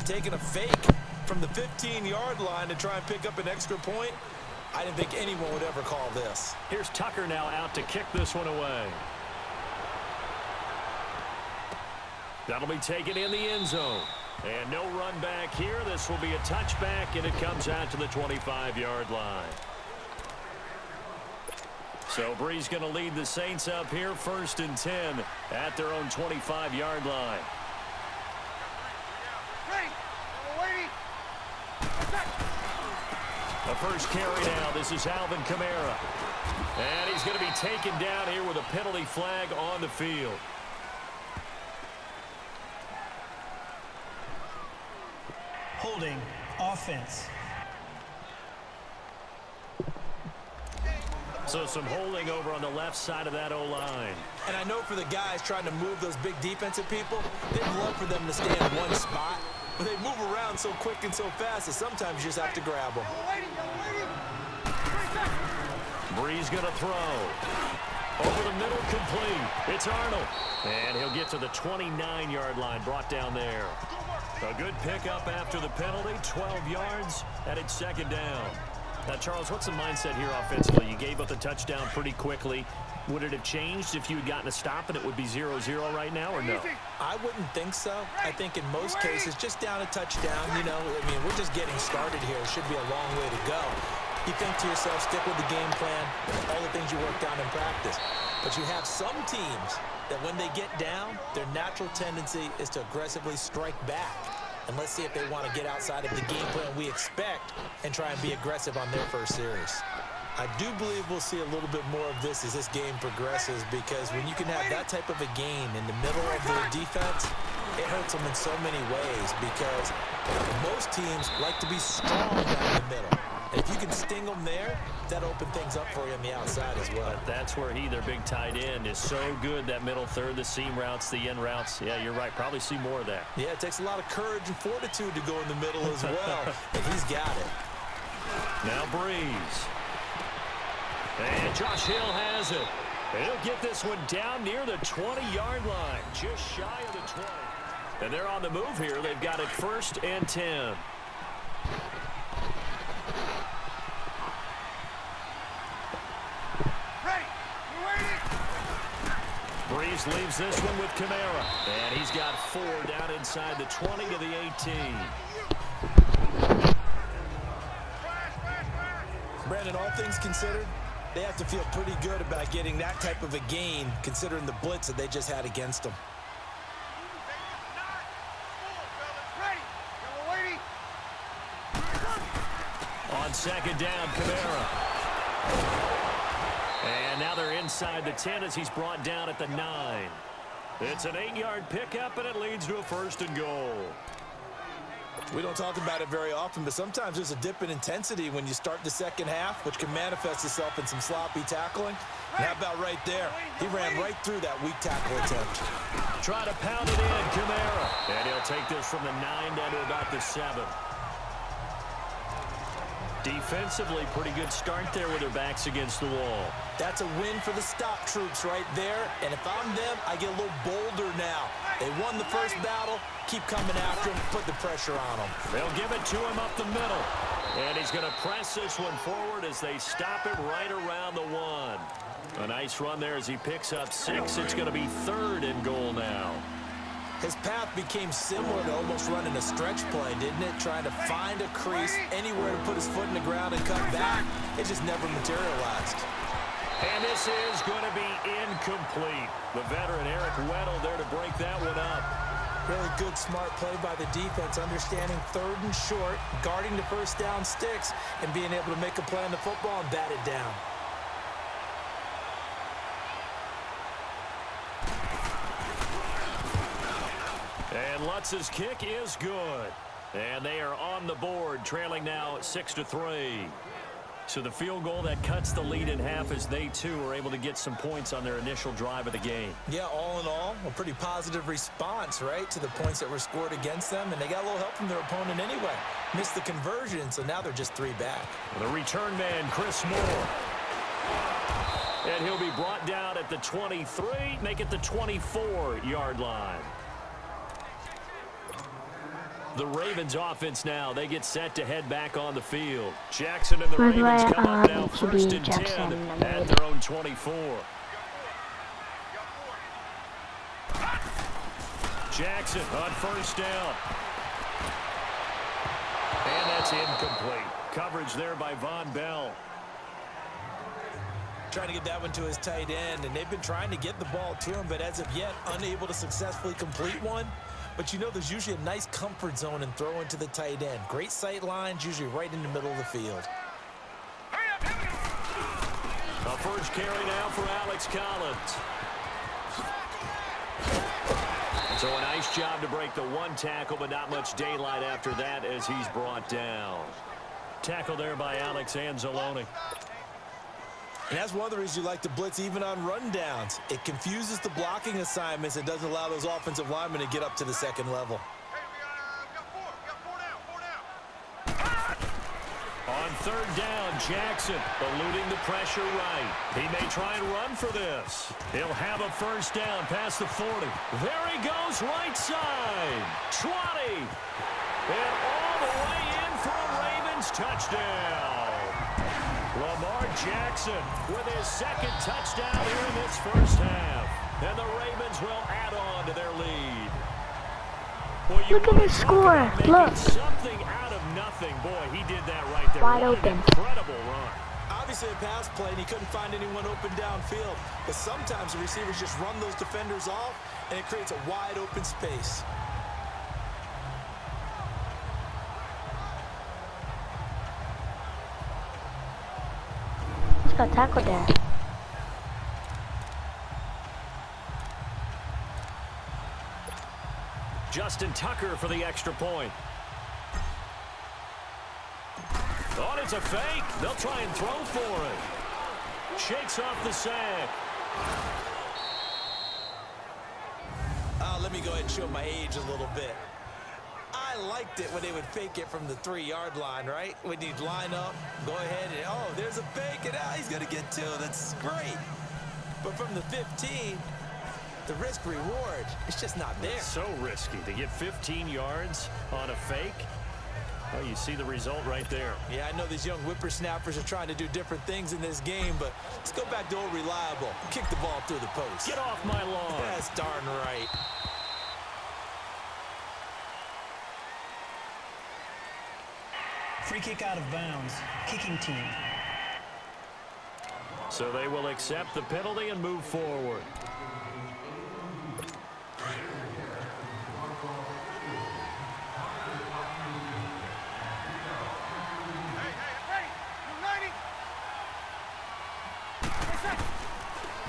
of taking a fake from the 15-yard line to try and pick up an extra point. I didn't think anyone would ever call this. Here's Tucker now out to kick this one away. That'll be taken in the end zone. And no run back here. This will be a touchback, and it comes out to the 25-yard line. So Bree's going to lead the Saints up here, 1st and 10 at their own 25-yard line. The first carry now. This is Alvin Kamara. And he's going to be taken down here with a penalty flag on the field. Holding offense. So some holding over on the left side of that O-line. And I know for the guys trying to move those big defensive people, they'd love for them to stay in one spot. But they move around so quick and so fast that sometimes you just have to grab them. Bree's going to throw. Over the middle, complete. It's Arnold. And he'll get to the 29-yard line, brought down there. A good pickup after the penalty, 12 yards, and it's 2nd down. Now, Charles, what's the mindset here offensively? You gave up the touchdown pretty quickly. Would it have changed if you had gotten a stop and it would be 0-0 right now, or no? I wouldn't think so. I think in most cases, just down a touchdown, you know, I mean, we're just getting started here. It should be a long way to go. You think to yourself, stick with the game plan, all the things you worked on in practice. But you have some teams that when they get down, their natural tendency is to aggressively strike back. And let's see if they want to get outside of the game plan we expect and try and be aggressive on their first series. I do believe we'll see a little bit more of this as this game progresses, because when you can have that type of a gain in the middle of their defense, it hurts them in so many ways, because most teams like to be strong down the middle. And if you can sting them there, that opens things up for you on the outside as well. But that's where their big tight end, is so good, that middle third, the seam routes, the end routes. Yeah, you're right. Probably see more of that. Yeah, it takes a lot of courage and fortitude to go in the middle as well, and he's got it. Now Breeze. And Josh Hill has it. And he'll get this one down near the 20-yard line, just shy of the 20. And they're on the move here. They've got it 1st and 10. Breeze leaves this one with Kamara. And he's got 4 down inside the 20 to the 18. Brandon, all things considered, they have to feel pretty good about getting that type of a gain, considering the blitz that they just had against them. On 2nd down, Kamara. And now they're inside the 10 as he's brought down at the 9. It's an 8-yard pickup, and it leads to a 1st and goal. We don't talk about it very often, but sometimes there's a dip in intensity when you start the second half, which can manifest itself in some sloppy tackling. And how about right there? He ran right through that weak tackle attempt. Try to pound it in, Kamara. And he'll take this from the 9 down to about the 7. Defensively, pretty good start there with their backs against the wall. That's a win for the stop troops right there. And if I'm them, I get a little bolder now. They won the first battle. Keep coming after him. Put the pressure on him. They'll give it to him up the middle. And he's going to press this one forward as they stop it right around the 1. A nice run there as he picks up 6. It's going to be 3rd and goal now. His path became similar to almost running a stretch play, didn't it? Trying to find a crease, anywhere to put his foot in the ground and cut back. It just never materialized. And this is going to be incomplete. The veteran Eric Weddle there to break that one up. Really good, smart play by the defense, understanding 3rd and short, guarding the first down sticks, and being able to make a play on the football and bat it down. And Lutz's kick is good. And they are on the board, trailing now 6-3. So the field goal that cuts the lead in half as they, too, are able to get some points on their initial drive of the game. Yeah, all in all, a pretty positive response, right, to the points that were scored against them. And they got a little help from their opponent anyway. Missed the conversion, so now they're just 3 back. The return man, Chris Moore. And he'll be brought down at the 23, make it the 24-yard line. The Ravens offense now, they get set to head back on the field. Jackson and the Ravens come up now first and 10 at their own 24. Jackson on first down. And that's incomplete. Coverage there by Von Bell. Trying to get that one to his tight end, and they've been trying to get the ball to him, but as of yet, unable to successfully complete one. But you know there's usually a nice comfort zone in throwing to the tight end. Great sight lines, usually right in the middle of the field. A first carry now for Alex Collins. So a nice job to break the one tackle, but not much daylight after that as he's brought down. Tackle there by Alex Anzalone. And that's one of the reasons you like to blitz even on rundowns. It confuses the blocking assignments and doesn't allow those offensive linemen to get up to the second level. On third down, Jackson eluding the pressure right. He may try and run for this. He'll have a first down past the 40. There he goes, right side. 20. And all the way in for a Ravens touchdown. Lamar Jackson with his second touchdown here in this first half. And the Ravens will add on to their lead. Well, look at his score. Look. Something out of nothing. Boy, he did that right there. Wide open. Incredible run. Obviously a pass play, and he couldn't find anyone open downfield. But sometimes the receivers just run those defenders off, and it creates a wide open space. Got tackled there. Justin Tucker for the extra point. Oh, it's a fake. They'll try and throw for it. Shakes off the sack. Let me go ahead and show my age a little bit. I liked it when they would fake it from the 3-yard line, right? When you'd line up, go ahead and, oh, there's a fake, and he's going to get 2. That's great. But from the 15, the risk-reward, it's just not there. It's so risky to get 15 yards on a fake. Oh, you see the result right there. Yeah, I know these young whippersnappers are trying to do different things in this game, but let's go back to old reliable. Kick the ball through the post. Get off my lawn. That's darn right. Free kick out of bounds. Kicking team. So they will accept the penalty and move forward.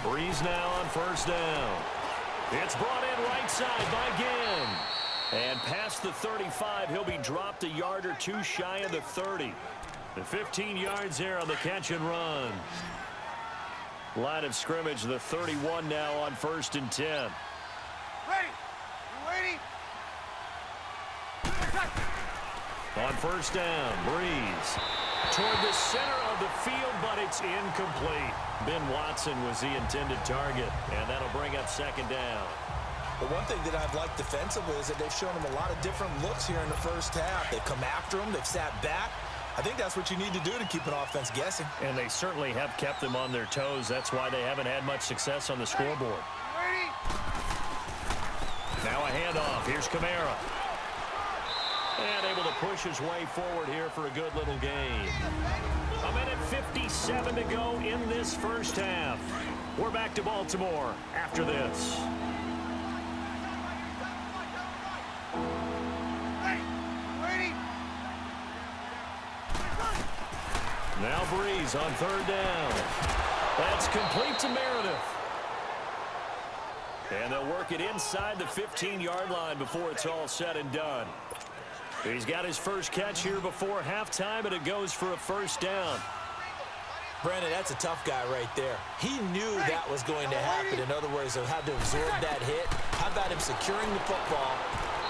Breeze now on first down. It's brought in right side by Ginn. And past the 35, he'll be dropped a yard or two shy of the 30. The 15 yards there on the catch and run. Line of scrimmage, the 31 now on first and 10. Ready. You waiting? On first down, Breeze toward the center of the field, but it's incomplete. Ben Watson was the intended target, and that'll bring up second down. But one thing that I've liked defensively is that they've shown him a lot of different looks here in the first half. They've come after him. They've sat back. I think that's what you need to do to keep an offense guessing. And they certainly have kept them on their toes. That's why they haven't had much success on the scoreboard. Ready? Now a handoff. Here's Kamara. And able to push his way forward here for a good little gain. A minute 57 to go in this first half. We're back to Baltimore after this. Now Breeze on third down. That's complete to Meredith. And they'll work it inside the 15-yard line before it's all said and done. He's got his first catch here before halftime, and it goes for a first down. Brandon, that's a tough guy right there. He knew that was going to happen. In other words, he'll have to absorb that hit. How about him securing the football,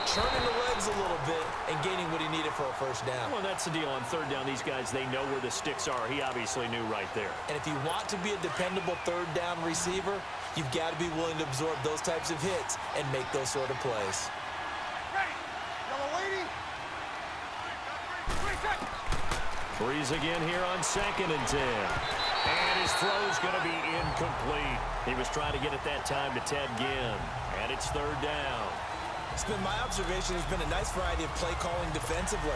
turning the legs a little bit, and gaining what he needed for a first down? Well, that's the deal on third down. These guys, they know where the sticks are. He obviously knew right there. And if you want to be a dependable third down receiver, you've got to be willing to absorb those types of hits and make those sort of plays. Ready. Yellow lady. Freeze again here on 2nd and 10. And his throw's going to be incomplete. He was trying to get it that time to Ted Ginn. And it's 3rd down. It's been my observation. There's been a nice variety of play calling defensively.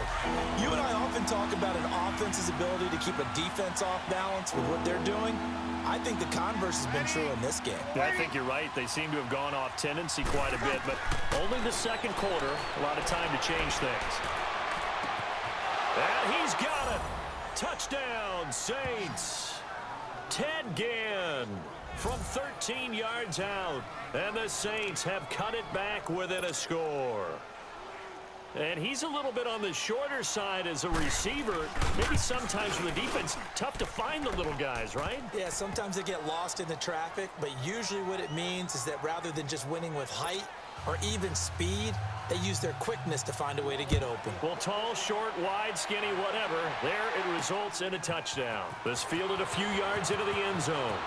You and I often talk about an offense's ability to keep a defense off balance with what they're doing. I think the converse has been true in this game. Yeah, I think you're right. They seem to have gone off tendency quite a bit, but only the 2nd quarter. A lot of time to change things. And he's got it. Touchdown, Saints. Ted Ginn from 13 yards out. And the Saints have cut it back within a score. And he's a little bit on the shorter side as a receiver. Maybe sometimes for the defense, tough to find the little guys, right? Yeah, sometimes they get lost in the traffic, but usually what it means is that rather than just winning with height or even speed, they use their quickness to find a way to get open. Well, tall, short, wide, skinny, whatever, there it results in a touchdown. This fielded a few yards into the end zone.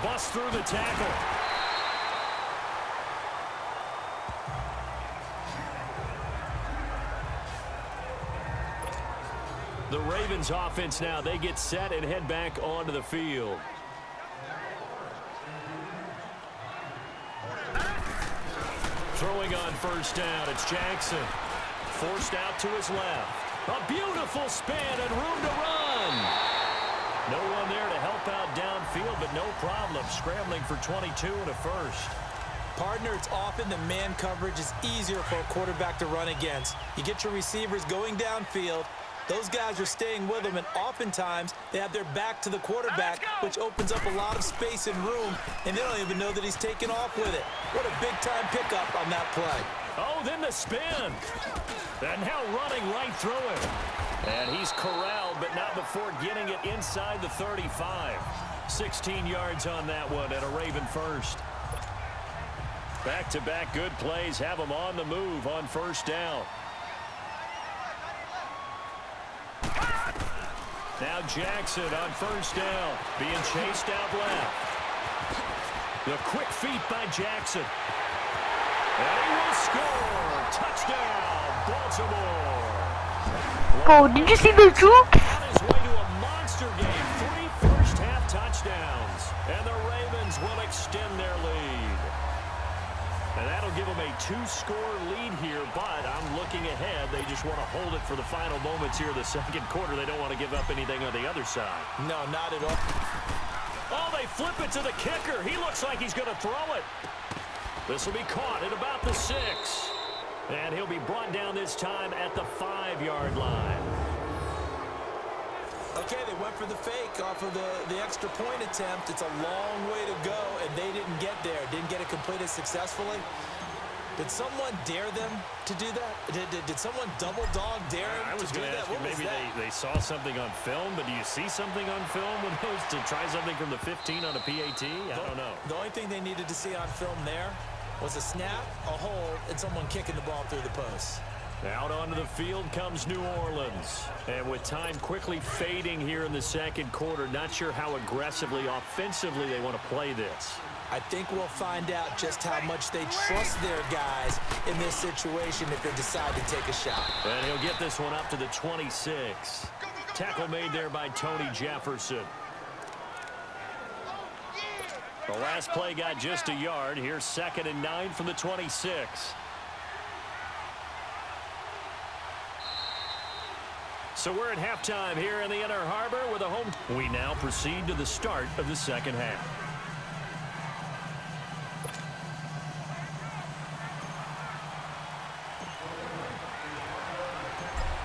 Bust through the tackle. The Ravens offense now, they get set and head back onto the field. Throwing on 1st down, it's Jackson. Forced out to his left. A beautiful spin and room to run. No one there to help out downfield, but no problem. Scrambling for 22 and a first. Partner, it's often the man coverage is easier for a quarterback to run against. You get your receivers going downfield. Those guys are staying with them, and oftentimes they have their back to the quarterback, which opens up a lot of space and room, and they don't even know that he's taken off with it. What a big-time pickup on that play. Oh, then the spin. And now running right through him. And he's corralled, but not before getting it inside the 35. 16 yards on that one, and a Raven first. Back-to-back good plays have them on the move on 1st down. Now Jackson on 1st down, being chased out left. The quick feet by Jackson. And he will score. Touchdown, Baltimore. Oh, did you see the juke? On his way to a monster game. 3 first-half touchdowns. And the Ravens will extend their lead. And that'll give them a 2-score lead here, but I'm looking ahead. They just want to hold it for the final moments here of the 2nd quarter. They don't want to give up anything on the other side. No, not at all. Oh, they flip it to the kicker. He looks like he's going to throw it. This will be caught at about the 6. And he'll be brought down this time at the 5-yard line. Okay, they went for the fake off of the extra point attempt. It's a long way to go, and they didn't get there. Didn't get it completed successfully. Did someone dare them to do that? Did someone double dog dare I was to do going to that? ask you, maybe they saw something on film, but do you see something on film with those to try something from the 15 on a PAT? I don't know. The only thing they needed to see on film there was a snap, a hold, and someone kicking the ball through the post. Out onto the field comes New Orleans. And with time quickly fading here in the 2nd quarter, not sure how aggressively, offensively they want to play this. I think we'll find out just how much they trust their guys in this situation if they decide to take a shot. And he'll get this one up to the 26. Tackle made there by Tony Jefferson. The last play got just a yard. Here's 2nd and 9 from the 26. So we're at halftime here in the Inner Harbor with a home. We now proceed to the start of the 2nd half.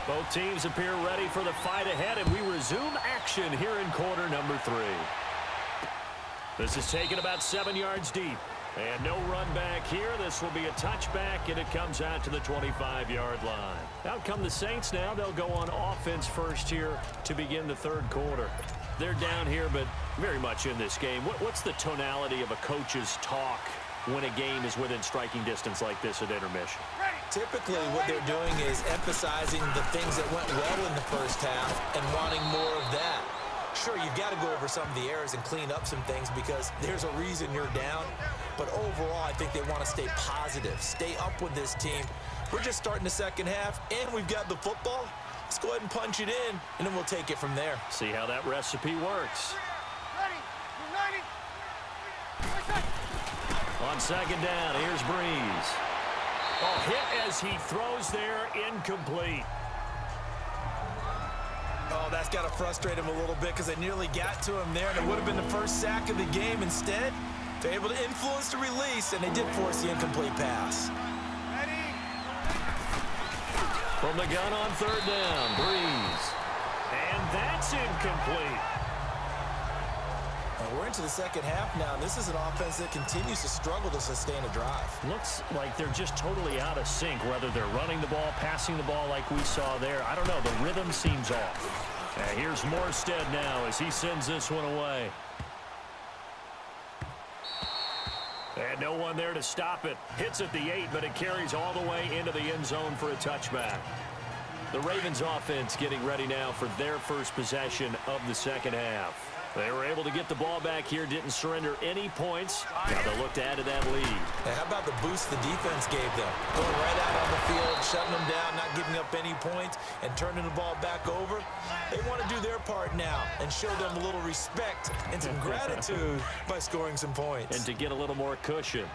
Both teams appear ready for the fight ahead, and we resume action here in quarter number 3. This is taken about 7 yards deep. And no run back here. This will be a touchback, and it comes out to the 25-yard line. Out come the Saints now. They'll go on offense first here to begin the 3rd quarter. They're down here, but very much in this game. What's the tonality of a coach's talk when a game is within striking distance like this at intermission? Typically, what they're doing is emphasizing the things that went well in the first half and wanting more of that. Sure, you've got to go over some of the errors and clean up some things because there's a reason you're down. But overall, I think they want to stay positive, stay up with this team. We're just starting the 2nd half, and we've got the football. Let's go ahead and punch it in, and then we'll take it from there. See how that recipe works. Ready. United. On second down, here's Breeze. Oh, hit as he throws there, incomplete. Oh, that's got to frustrate him a little bit because they nearly got to him there, and it would have been the first sack of the game. Instead, they're able to influence the release, and they did force the incomplete pass. Ready. From the gun on third down, Breeze. And that's incomplete. We're into the second half now. This is an offense that continues to struggle to sustain a drive. Looks like they're just totally out of sync, whether they're running the ball, passing the ball like we saw there. I don't know. The rhythm seems off. And here's Morstead now as he sends this one away. And no one there to stop it. Hits at the 8, but it carries all the way into the end zone for a touchback. The Ravens offense getting ready now for their first possession of the second half. They were able to get the ball back here, didn't surrender any points. Now they'll look to add to that lead. Now, how about the boost the defense gave them? Going right out on the field, shutting them down, not giving up any points, and turning the ball back over. They want to do their part now and show them a little respect and some gratitude by scoring some points. And to get a little more cushion.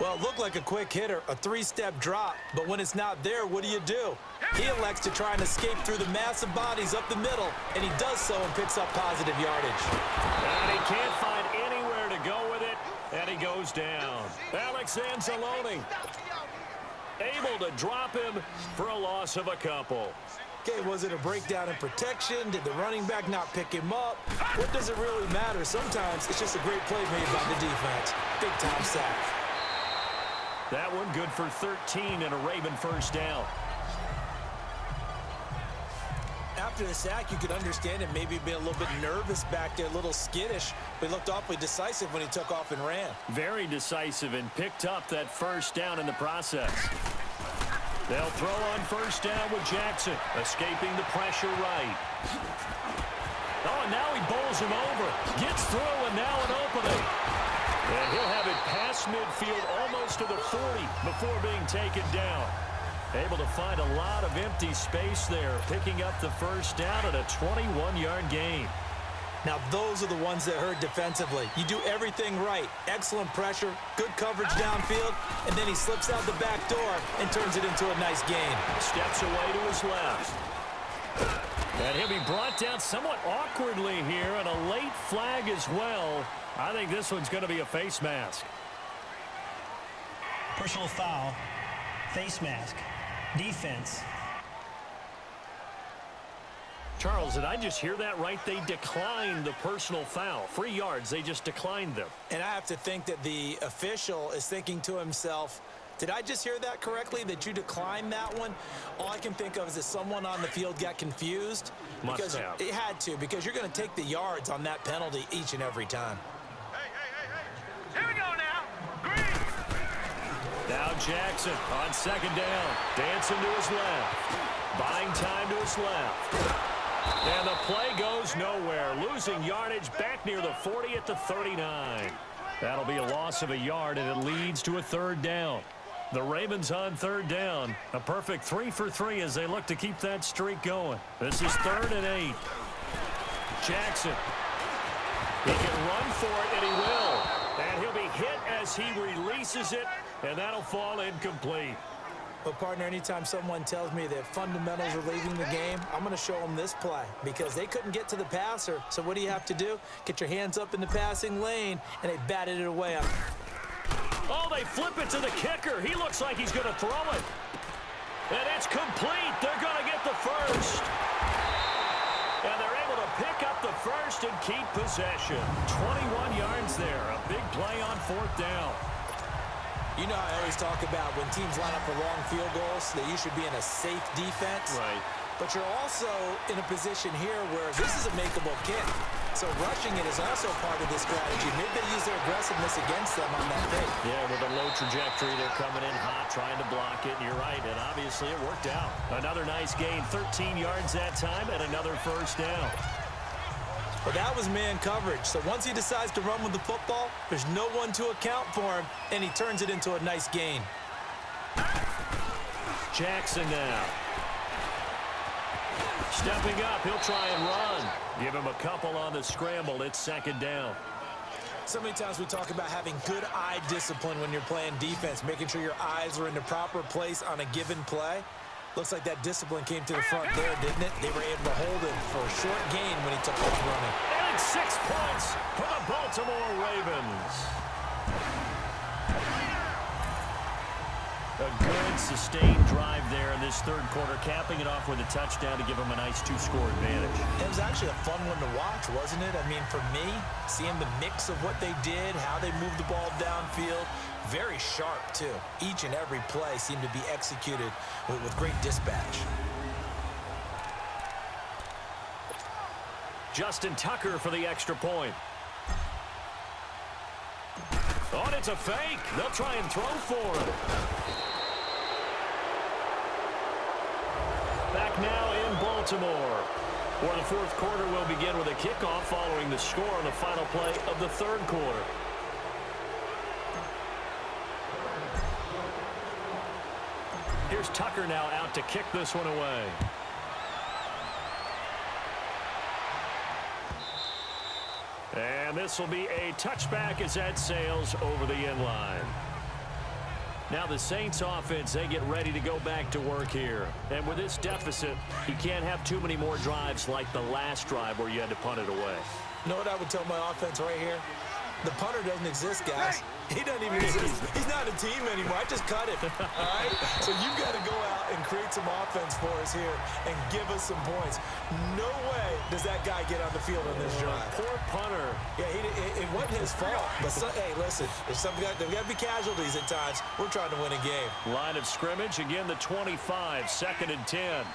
Well, it looked like a quick hitter, a three-step drop, but when it's not there, what do? He elects to try and escape through the massive bodies up the middle, and he does so and picks up positive yardage. And he can't find anywhere to go with it, and he goes down. Alex Anzalone able to drop him for a loss of a couple. Okay, was it a breakdown in protection? Did the running back not pick him up? What does it really matter? Sometimes it's just a great play made by the defense. Big-time sack. That one good for 13 and a Raven first down. After the sack, you could understand him maybe being a little bit nervous back there, a little skittish, but he looked awfully decisive when he took off and ran. Very decisive and picked up that first down in the process. They'll throw on first down with Jackson, escaping the pressure right. Oh, and now he bowls him over. Gets through, and now an opening. And he'll have it past midfield almost to the 40 before being taken down. Able to find a lot of empty space there, picking up the first down at a 21-yard gain. Now, those are the ones that hurt defensively. You do everything right. Excellent pressure, good coverage downfield, and then he slips out the back door and turns it into a nice gain. Steps away to his left. And he'll be brought down somewhat awkwardly here, and a late flag as well. I think this one's going to be a face mask. Personal foul. Face mask. Defense. Charles, did I just hear that right? They declined the personal foul. 3 yards, they just declined them. And I have to think that the official is thinking to himself, did I just hear that correctly, that you declined that one? All I can think of is that someone on the field got confused. Must have. It had to, because you're going to take the yards on that penalty each and every time. Hey. Here we go now. Green. Now Jackson on second down. Dancing to his left. Buying time to his left. And the play goes nowhere. Losing yardage back near the 40 at the 39. That'll be a loss of a yard, and it leads to a third down. The Ravens on third down. A perfect 3 for 3 as they look to keep that streak going. This is 3rd and 8. Jackson. He can run for it, and he will. And he'll be hit as he releases it, and that'll fall incomplete. But, partner, anytime someone tells me that fundamentals are leaving the game, I'm going to show them this play because they couldn't get to the passer. So what do you have to do? Get your hands up in the passing lane, and they batted it away. Oh, they flip it to the kicker. He looks like he's going to throw it. And it's complete. They're going to get the first. And they're able to pick up the first and keep possession. 21 yards there. A big play on 4th down. You know, I always talk about when teams line up for long field goals, that you should be in a safe defense. Right. But you're also in a position here where this is a makeable kick. So rushing it is also part of this strategy. Maybe they use their aggressiveness against them on that pick. Yeah, with a low trajectory, they're coming in hot, trying to block it. And you're right, and obviously it worked out. Another nice gain, 13 yards that time, and another first down. Well, that was man coverage. So once he decides to run with the football, there's no one to account for him, and he turns it into a nice gain. Jackson now. stepping up. He'll try and run. Give him a couple on the scramble. It's second down. So many times we talk about having good eye discipline when you're playing defense, making sure your eyes are in the proper place on a given play. Looks like that discipline came to the front there, didn't it? They were able to hold him for a short gain when he took off running. And it's 6 points for the Baltimore Ravens. A good, sustained drive there in this third quarter, capping it off with a touchdown to give them a nice 2-score advantage. It was actually a fun one to watch, wasn't it? I mean, for me, seeing the mix of what they did, how they moved the ball downfield, very sharp, too. Each and every play seemed to be executed with great dispatch. Justin Tucker for the extra point. Oh, and it's a fake. They'll try and throw for him. Back now in Baltimore, where the fourth quarter will begin with a kickoff following the score on the final play of the third quarter. Here's Tucker now out to kick this one away. And this will be a touchback as that sails over the end line. Now the Saints offense, they get ready to go back to work here. And with this deficit, you can't have too many more drives like the last drive where you had to punt it away. You know what I would tell my offense right here? The punter doesn't exist, guys. He doesn't even exist. He's not a team anymore. I just cut him. All right? So you've got to go out and create some offense for us here and give us some points. No way does that guy get on the field on this drive. Poor punter. Yeah, it wasn't his fault. But, hey, listen, there's got to be casualties at times. We're trying to win a game. Line of scrimmage, again the 25, 2nd and 10.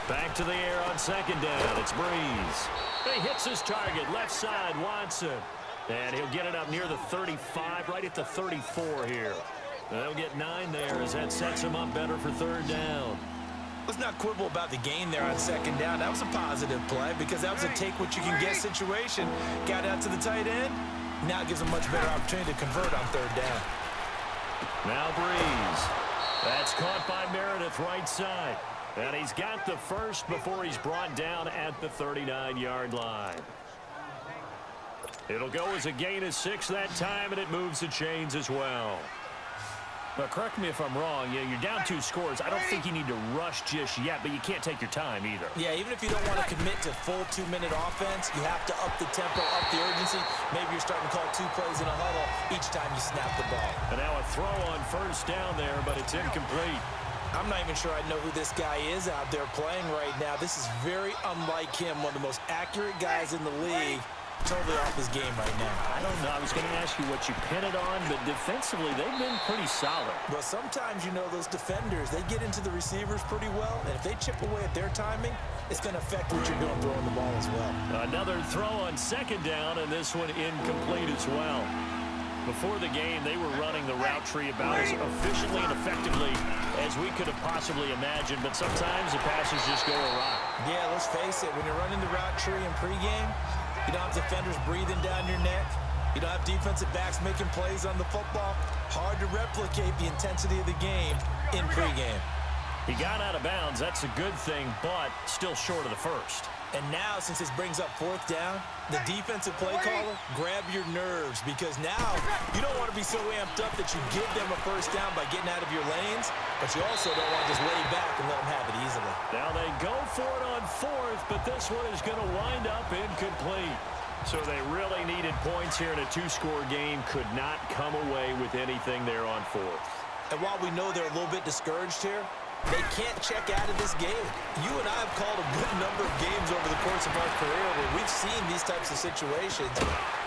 Back to the air on second down. It's Breeze. He hits his target, left side, Watson. And he'll get it up near the 35, right at the 34 here. They'll get 9 there as that sets him up better for third down. Let's not quibble about the gain there on second down. That was a positive play because that was a take-what-you-can-get situation. Got out to the tight end. Now it gives him much better opportunity to convert on third down. Now Breeze. That's caught by Meredith right side. And he's got the first before he's brought down at the 39-yard line. It'll go as a gain of 6 that time, and it moves the chains as well. But correct me if I'm wrong. You're down 2 scores. I don't think you need to rush just yet, but you can't take your time either. Yeah, even if you don't want to commit to full 2-minute offense, you have to up the tempo, up the urgency. Maybe you're starting to call 2 plays in a huddle each time you snap the ball. And now a throw on first down there, but it's incomplete. I'm not even sure I know who this guy is out there playing right now. This is very unlike him, one of the most accurate guys in the league. Totally off his game right now. I don't know. I was going to ask you what you pin it on, but defensively, they've been pretty solid. Well, sometimes, you know, those defenders, they get into the receivers pretty well, and if they chip away at their timing, it's going to affect what you're doing throwing the ball as well. Another throw on second down, and this one incomplete as well. Before the game, they were running the route tree about as efficiently and effectively as we could have possibly imagined, but sometimes the passes just go awry. Yeah, let's face it, when you're running the route tree in pregame, you don't have defenders breathing down your neck. You don't have defensive backs making plays on the football. Hard to replicate the intensity of the game in pregame. He got out of bounds. That's a good thing, but still short of the first. And now, since this brings up fourth down, the defensive play caller, grab your nerves because now you don't want to be so amped up that you give them a first down by getting out of your lanes, but you also don't want to just lay back and let them have it easily. Now they go for it on fourth, but this one is going to wind up incomplete. So they really needed points here in a 2-score game. Could not come away with anything there on fourth. And while we know they're a little bit discouraged here, they can't check out of this game. You and I have called a good number of games over the course of our career where we've seen these types of situations.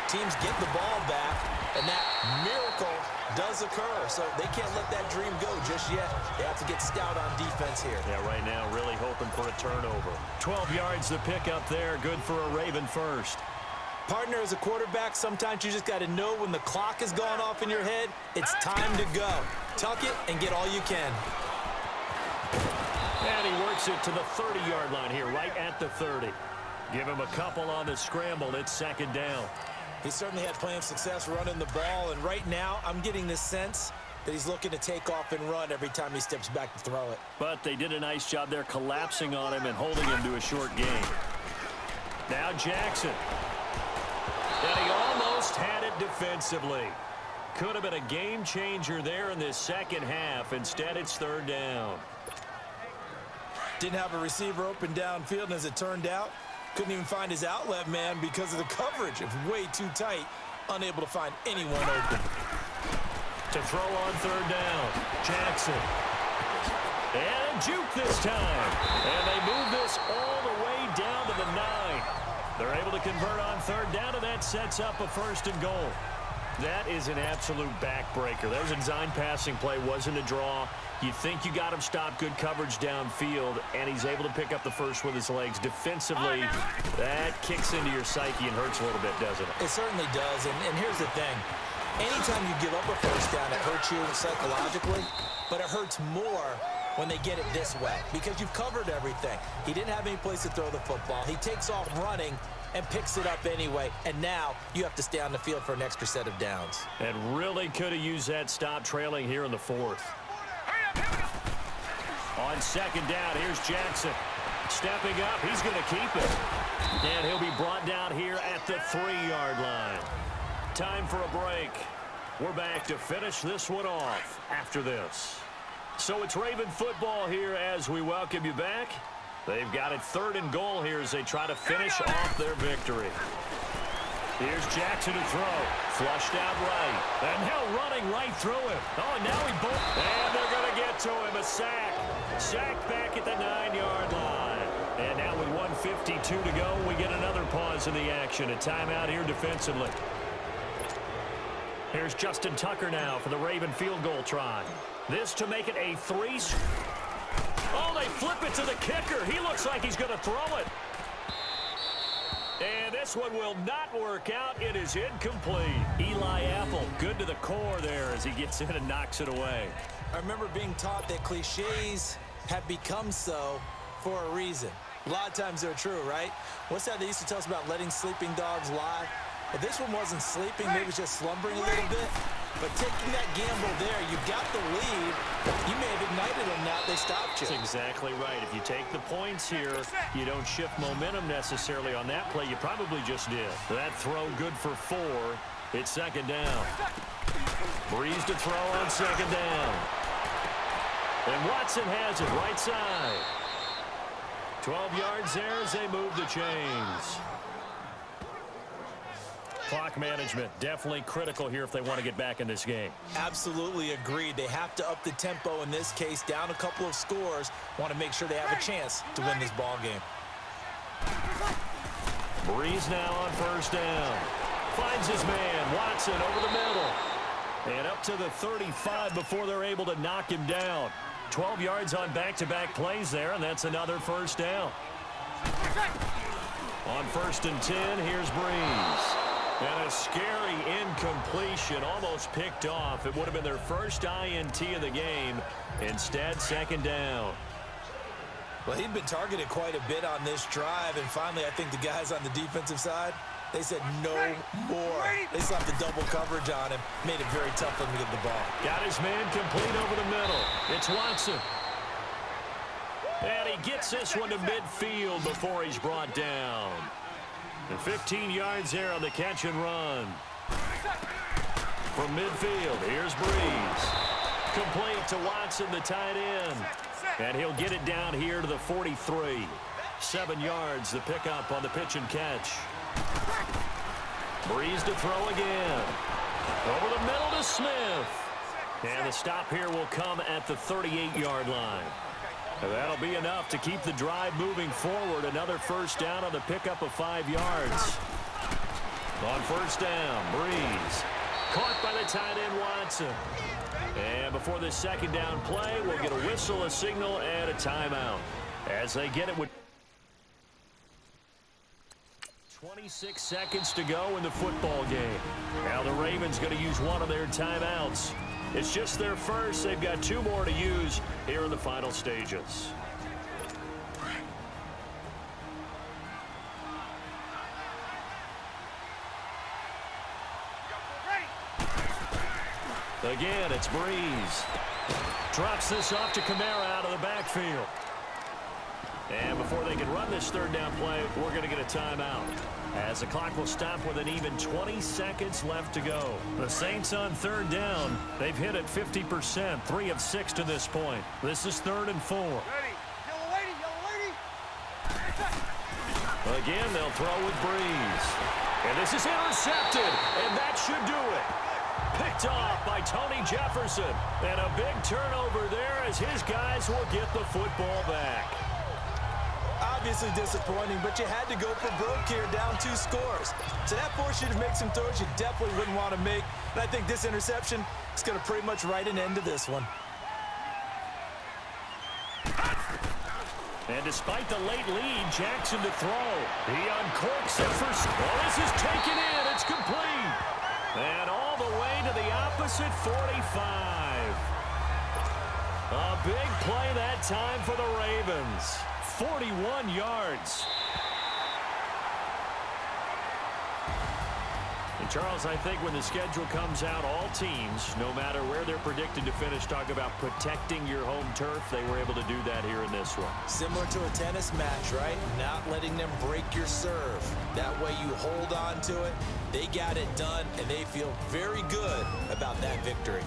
Teams get the ball back, and that miracle does occur. So they can't let that dream go just yet. They have to get stout on defense here. Yeah, right now really hoping for a turnover. 12 yards to pick up there. Good for a Raven first. Partner, as a quarterback, sometimes you just got to know when the clock has gone off in your head, it's time to go. Tuck it and get all you can. And he works it to the 30-yard line here, right at the 30. Give him a couple on the scramble. It's second down. He certainly had plenty of success running the ball, and right now I'm getting this sense that he's looking to take off and run every time he steps back to throw it. But they did a nice job there collapsing on him and holding him to a short gain. Now Jackson. And he almost had it defensively. Could have been a game changer there in this second half. Instead, it's third down. Didn't have a receiver open downfield, and as it turned out, couldn't even find his outlet man because of the coverage. It was way too tight, unable to find anyone open. To throw on third down, Jackson. And juke this time. And they move this all the way down to the 9. They're able to convert on third down, and that sets up a 1st and goal. That is an absolute backbreaker. That was a design passing play, wasn't a draw. You think you got him stopped, good coverage downfield, and he's able to pick up the first with his legs. Defensively, that kicks into your psyche and hurts a little bit, doesn't it? It certainly does, and here's the thing. Anytime you give up a first down, it hurts you psychologically, but it hurts more when they get it this way because you've covered everything. He didn't have any place to throw the football. He takes off running and picks it up anyway, and now you have to stay on the field for an extra set of downs. And really could have used that stop trailing here in the 4th. On second down, here's Jackson. Stepping up, he's going to keep it. And he'll be brought down here at the 3-yard line. Time for a break. We're back to finish this one off after this. So it's Raven football here as we welcome you back. They've got it 3rd and goal here as they try to finish off their victory. Here's Jackson to throw. Flushed out right. And now running right through him. Oh, now he bolts. And they're going to get to him. A sack. Sack back at the 9-yard line. And now with 1:52 to go, we get another pause in the action. A timeout here defensively. Here's Justin Tucker now for the Raven field goal try. This to make it a 3. Oh, they flip it to the kicker. He looks like he's going to throw it. And this one will not work out. It is incomplete. Eli Apple, good to the core there as he gets in and knocks it away. I remember being taught that cliches have become so for a reason. A lot of times they're true, right? What's that they used to tell us about letting sleeping dogs lie? But this one wasn't sleeping, maybe just slumbering a little bit. But taking that gamble there, you got the lead. You may have ignited them now. They stopped you. That's exactly right. If you take the points here, you don't shift momentum necessarily on that play. You probably just did. That throw good for 4. It's second down. Breeze to throw on second down. And Watson has it right side. 12 yards there as they move the chains. Clock management definitely critical here if they want to get back in this game. Absolutely agreed. They have to up the tempo in this case, down a couple of scores. Want to make sure they have a chance to win this ball game. Breeze now on first down. Finds his man, Watson, over the middle. And up to the 35 before they're able to knock him down. 12 yards on back-to-back plays there, and that's another first down. On 1st and 10, here's Breeze. And a scary incompletion, almost picked off. It would have been their first INT of the game. Instead, second down. Well, he'd been targeted quite a bit on this drive, and finally I think the guys on the defensive side, they said no more. They slapped the double coverage on him, made it very tough for him to get the ball. Got his man complete over the middle. It's Watson. And he gets this one to midfield before he's brought down. And 15 yards there on the catch and run. From midfield, here's Breeze. Complete to Watson, the tight end. And he'll get it down here to the 43. 7 yards, the pickup on the pitch and catch. Breeze to throw again. Over the middle to Smith. And the stop here will come at the 38-yard line. And that'll be enough to keep the drive moving forward. Another first down on the pickup of 5 yards. On first down, Breeze. Caught by the tight end, Watson. And before this second down play, we'll get a whistle, a signal, and a timeout. As they get it with 26 seconds to go in the football game. Now the Ravens going to use one of their timeouts. It's just their first. They've got 2 more to use here in the final stages. Again, it's Breeze. Drops this off to Kamara out of the backfield. And before they can run this third down play, we're going to get a timeout, as the clock will stop with an even 20 seconds left to go. The Saints on third down. They've hit it 50%, 3 of 6 to this point. This is 3rd and 4. Ready. Yellow lady, yellow lady. Again, they'll throw with Breeze. And this is intercepted, and that should do it. Picked off by Tony Jefferson. And a big turnover there as his guys will get the football back. Obviously disappointing, but you had to go for broke here, down 2 scores. So that forced you to make some throws you definitely wouldn't want to make. And I think this interception is going to pretty much write an end to this one. And despite the late lead, Jackson to throw. He uncorks it for... Well, this is taken in. It's complete. And all the way to the opposite 45. A big play that time for the Ravens. 41 yards. And Charles, I think when the schedule comes out, all teams, no matter where they're predicted to finish, talk about protecting your home turf. They were able to do that here in this one. Similar to a tennis match, right? Not letting them break your serve. That way you hold on to it. They got it done, and they feel very good about that victory.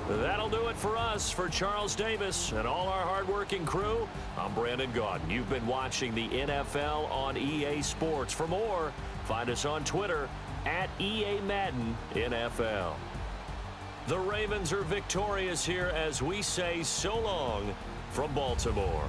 That'll do it for us. For Charles Davis and all our hardworking crew, I'm Brandon Gaudin. You've been watching the NFL on EA Sports. For more, find us on Twitter at EA Madden NFL. The Ravens are victorious here as we say so long from Baltimore.